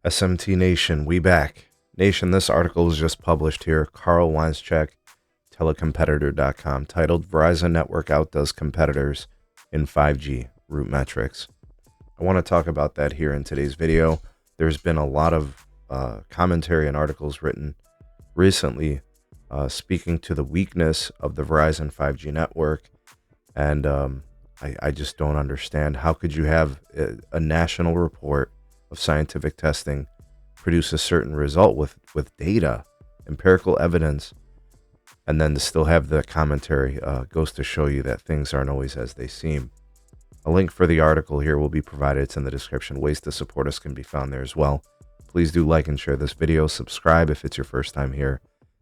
SMT Nation, we back. Nation, this article was just published here. Carl Weinscheck, telecompetitor.com, titled Verizon Network Outdoes Competitors in 5G Root Metrics. I want to talk about that here in today's video. There's been a lot of commentary and articles written recently speaking to the weakness of the Verizon 5G network. And I just don't understand. How could you have a national report of scientific testing produce a certain result with data, empirical evidence, and then to still have the commentary goes to show you that things aren't always as they seem. A link for the article here will be provided. It's in the description. Ways to support us can be found there as well. Please do like and share this video. Subscribe if it's your first time here.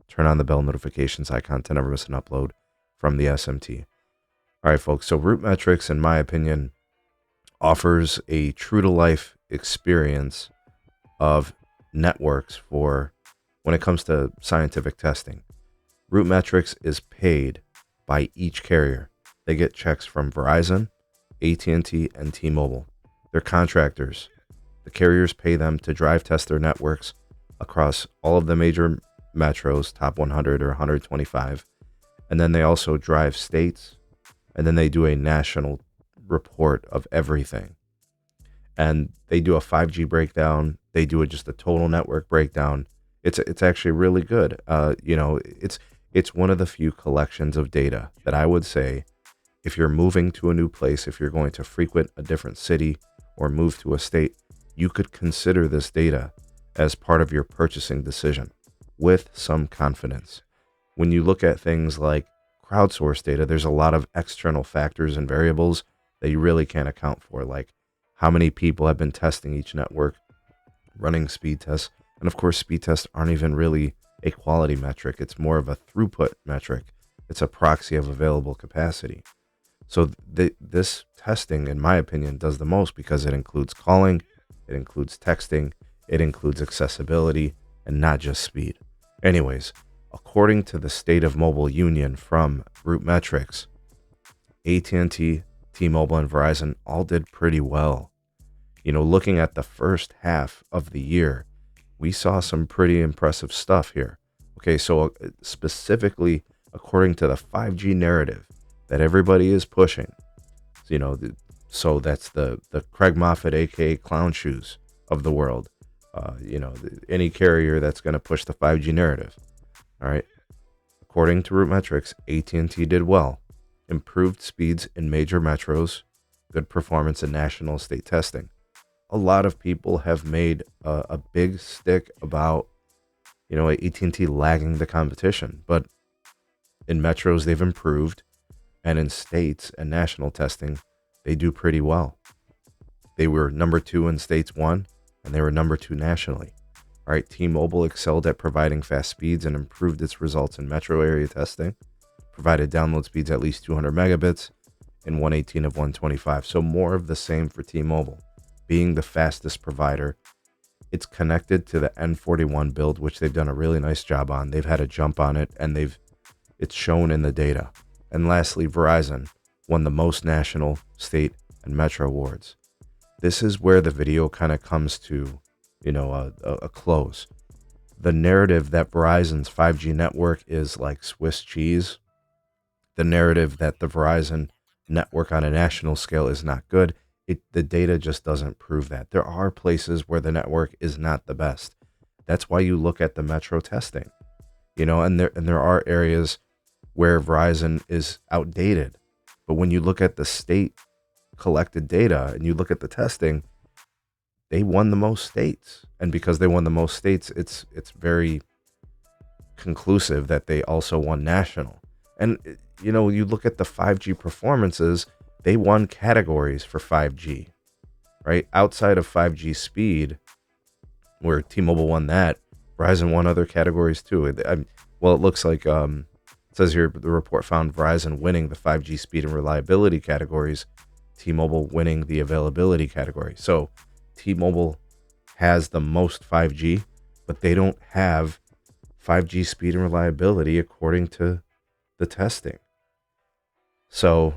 Turn on the bell notifications icon to never miss an upload from the SMT. All right, folks. So Root Metrics, in my opinion, offers a true-to-life experience of networks for when it comes to scientific testing. Root Metrics is paid by each carrier. They get checks from Verizon, AT&T, and T-Mobile. They're contractors. The carriers pay them to drive test their networks across all of the major metros, top 100 or 125. And then they also drive states, and then they do a national report of everything. And they do a 5G breakdown. They do just a total network breakdown. It's actually really good. It's one of the few collections of data that I would say, if you're moving to a new place, if you're going to frequent a different city or move to a state, you could consider this data as part of your purchasing decision with some confidence. When you look at things like crowdsourced data, there's a lot of external factors and variables that you really can't account for, like how many people have been testing each network, running speed tests. And of course, speed tests aren't even really a quality metric. It's more of a throughput metric. It's a proxy of available capacity. So this testing, in my opinion, does the most because it includes calling, it includes texting, it includes accessibility, and not just speed. Anyways, according to the State of Mobile Union from Root Metrics, AT&T, T-Mobile, and Verizon all did pretty well. You know, looking at the first half of the year, we saw some pretty impressive stuff here. Okay, so specifically according to the 5G narrative that everybody is pushing, so that's the Craig Moffett, aka Clown Shoes of the world. Any carrier that's going to push the 5G narrative. All right. According to Root Metrics, AT&T did well. Improved speeds in major metros, good performance in national state testing. A lot of people have made a big stick about, AT&T lagging the competition, but in metros they've improved, and in states and national testing they do pretty well. They were number 2 in states 1, and they were number 2 nationally. All right, T-Mobile excelled at providing fast speeds and improved its results in metro area testing. Provided download speeds at least 200 megabits in 118 of 125. So more of the same for T-Mobile, being the fastest provider. It's connected to the N41 build, which they've done a really nice job on. They've had a jump on it, and it's shown in the data. And lastly, Verizon won the most national, state, and metro awards. This is where the video kind of comes to, a close. The narrative that Verizon's 5G network is like Swiss cheese, the narrative that the Verizon network on a national scale is not good, the data just doesn't prove that. There are places where the network is not the best. That's why you look at the metro testing, and there are areas where Verizon is outdated. But when you look at the state collected data and you look at the testing, they won the most states. And because they won the most states, it's very conclusive that they also won national. And, you look at the 5G performances, they won categories for 5G, right? Outside of 5G speed, where T-Mobile won that, Verizon won other categories too. It looks like, it says here, the report found Verizon winning the 5G speed and reliability categories, T-Mobile winning the availability category. So T-Mobile has the most 5G, but they don't have 5G speed and reliability according to the testing. So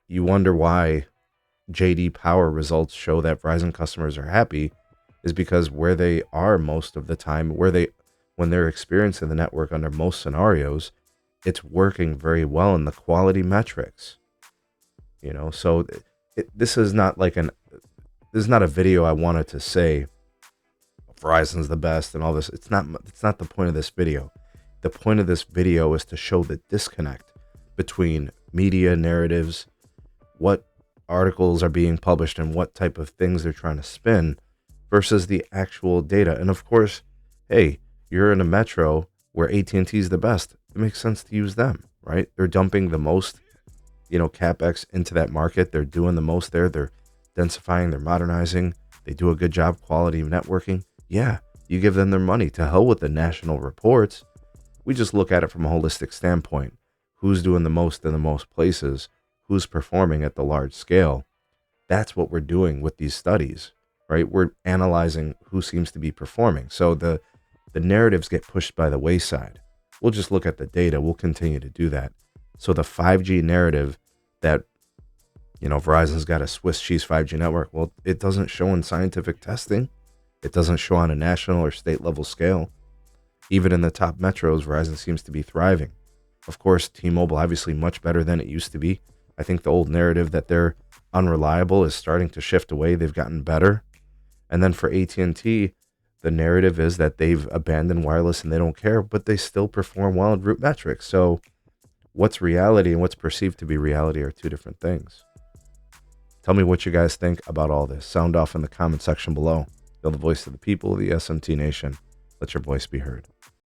you wonder why JD Power results show that Verizon customers are happy is because where they are most of the time, when they're experiencing the network under most scenarios, it's working very well in the quality metrics. So this is not a video I wanted to say Verizon's the best and all this. It's not the point of this video. The point of this video is to show the disconnect between media narratives, what articles are being published and what type of things they're trying to spin versus the actual data. And of course, hey, you're in a metro where AT&T is the best. It makes sense to use them, right? They're dumping the most, CapEx into that market. They're doing the most there. They're densifying, they're modernizing. They do a good job quality of networking. Yeah, you give them their money. To hell with the national reports. We just look at it from a holistic standpoint. Who's doing the most in the most places? Who's performing at the large scale? That's what we're doing with these studies, right? We're analyzing who seems to be performing. So the narratives get pushed by the wayside. We'll just look at the data. We'll continue to do that. So the 5G narrative that, Verizon's got a Swiss cheese 5G network, well, it doesn't show in scientific testing. It doesn't show on a national or state level scale. Even in the top metros, Verizon seems to be thriving. Of course, T-Mobile obviously much better than it used to be. I think the old narrative that they're unreliable is starting to shift away. They've gotten better. And then for AT&T, the narrative is that they've abandoned wireless and they don't care, but they still perform well in root metrics. So what's reality and what's perceived to be reality are two different things. Tell me what you guys think about all this. Sound off in the comment section below. You're the voice of the people of the SMT Nation. Let your voice be heard.